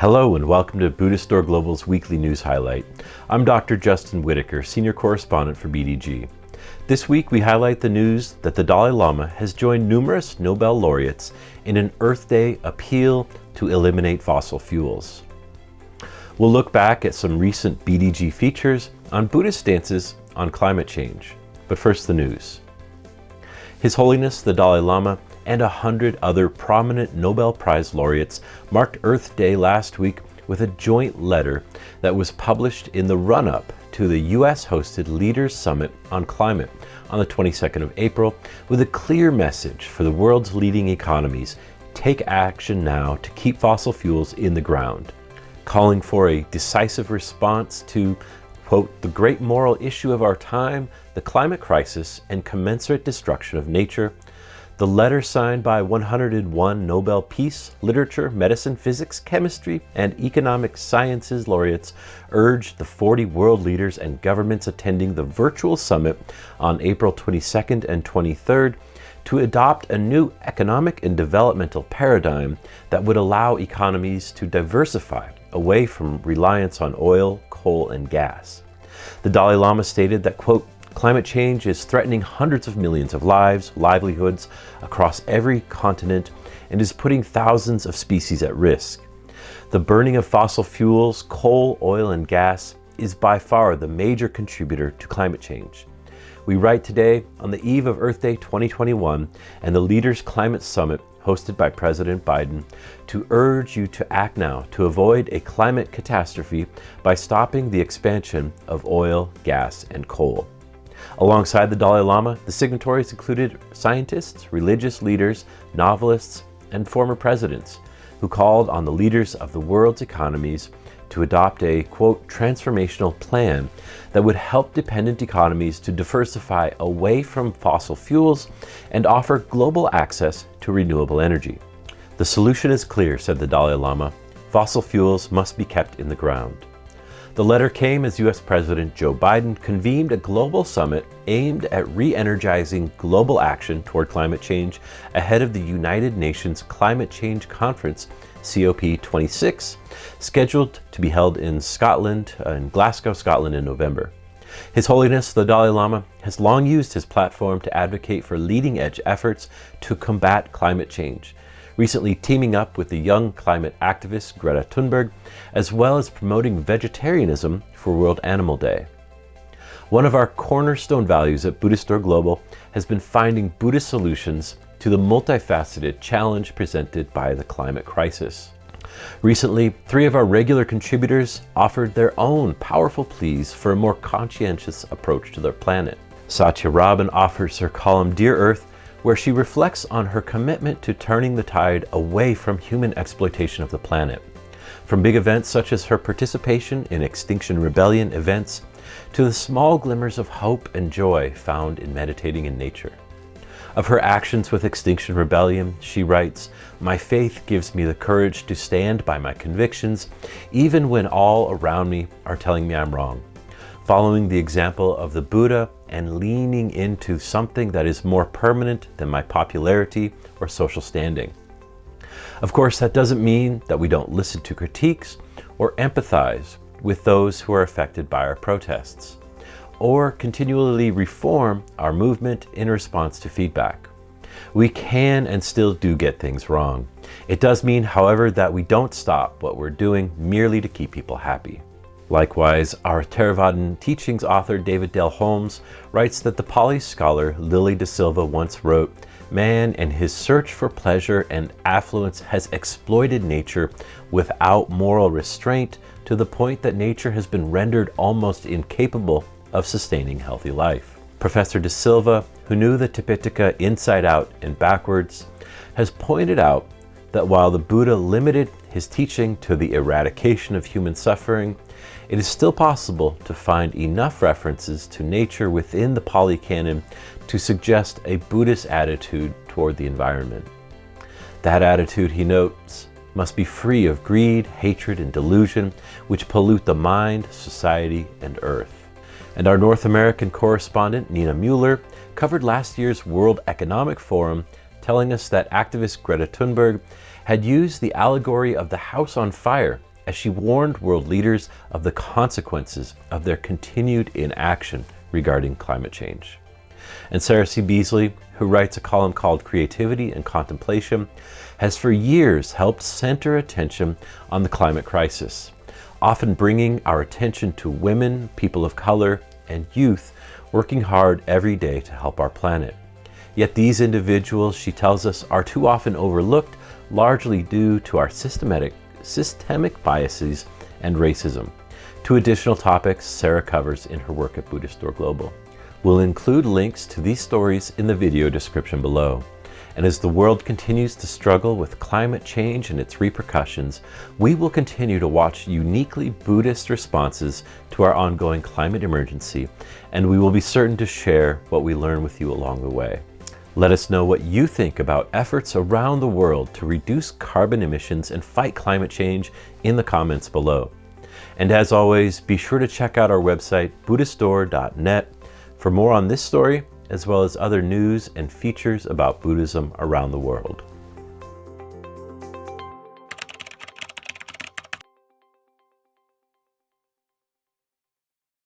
Hello and welcome to Buddhist Store Global's weekly news highlight. I'm Dr. Justin Whitaker, Senior Correspondent for BDG. This week we highlight the news that the Dalai Lama has joined numerous Nobel Laureates in an Earth Day appeal to eliminate fossil fuels. We'll look back at some recent BDG features on Buddhist stances on climate change. But first, the news. His Holiness the Dalai Lama and 100 other prominent Nobel Prize laureates marked Earth Day last week with a joint letter that was published in the run-up to the US-hosted Leaders Summit on Climate on the 22nd of April, with a clear message for the world's leading economies: take action now to keep fossil fuels in the ground, calling for a decisive response to, quote, the great moral issue of our time, the climate crisis and commensurate destruction of nature. The letter, signed by 101 Nobel Peace, Literature, Medicine, Physics, Chemistry, and Economic Sciences laureates, urged the 40 world leaders and governments attending the virtual summit on April 22nd and 23rd to adopt a new economic and developmental paradigm that would allow economies to diversify away from reliance on oil, coal, and gas. The Dalai Lama stated that, quote, climate change is threatening hundreds of millions of lives, livelihoods across every continent, and is putting thousands of species at risk. The burning of fossil fuels, coal, oil, and gas is by far the major contributor to climate change. We write today on the eve of Earth Day 2021 and the Leaders Climate Summit hosted by President Biden to urge you to act now to avoid a climate catastrophe by stopping the expansion of oil, gas, and coal. Alongside the Dalai Lama, the signatories included scientists, religious leaders, novelists, and former presidents who called on the leaders of the world's economies to adopt a, quote, transformational plan that would help dependent economies to diversify away from fossil fuels and offer global access to renewable energy. The solution is clear, said the Dalai Lama. Fossil fuels must be kept in the ground. The letter came as US President Joe Biden convened a global summit aimed at re-energizing global action toward climate change ahead of the United Nations Climate Change Conference, COP26, scheduled to be held in Glasgow, Scotland in November. His Holiness the Dalai Lama has long used his platform to advocate for leading-edge efforts to combat climate change, recently teaming up with the young climate activist Greta Thunberg, as well as promoting vegetarianism for World Animal Day. One of our cornerstone values at Buddhist Store Global has been finding Buddhist solutions to the multifaceted challenge presented by the climate crisis. Recently, 3 of our regular contributors offered their own powerful pleas for a more conscientious approach to their planet. Satya Robyn offers her column Dear Earth, where she reflects on her commitment to turning the tide away from human exploitation of the planet. From big events such as her participation in Extinction Rebellion events, to the small glimmers of hope and joy found in meditating in nature. Of her actions with Extinction Rebellion, she writes, my faith gives me the courage to stand by my convictions, even when all around me are telling me I'm wrong. Following the example of the Buddha and leaning into something that is more permanent than my popularity or social standing. Of course, that doesn't mean that we don't listen to critiques or empathize with those who are affected by our protests, or continually reform our movement in response to feedback. We can and still do get things wrong. It does mean, however, that we don't stop what we're doing merely to keep people happy. Likewise, our Theravadan teachings author David Dale Holmes writes that the Pali scholar Lily de Silva once wrote, man in his search for pleasure and affluence has exploited nature without moral restraint to the point that nature has been rendered almost incapable of sustaining healthy life. Professor de Silva, who knew the Tipitaka inside out and backwards, has pointed out that while the Buddha limited his teaching to the eradication of human suffering, it is still possible to find enough references to nature within the Pali Canon to suggest a Buddhist attitude toward the environment. That attitude, he notes, must be free of greed, hatred, and delusion, which pollute the mind, society, and earth. And our North American correspondent, Nina Müller, covered last year's World Economic Forum, telling us that activist Greta Thunberg had used the allegory of the house on fire as she warned world leaders of the consequences of their continued inaction regarding climate change. And Sarah C. Beasley, who writes a column called Creativity and Contemplation, has for years helped center attention on the climate crisis, often bringing our attention to women, people of color, and youth working hard every day to help our planet. Yet these individuals, she tells us, are too often overlooked, largely due to our systemic biases and racism. Two additional topics Sarah covers in her work at Buddhist Door Global. We'll include links to these stories in the video description below. And as the world continues to struggle with climate change and its repercussions, we will continue to watch uniquely Buddhist responses to our ongoing climate emergency, and we will be certain to share what we learn with you along the way. Let us know what you think about efforts around the world to reduce carbon emissions and fight climate change in the comments below. And as always, be sure to check out our website, buddhistdoor.net, for more on this story, as well as other news and features about Buddhism around the world.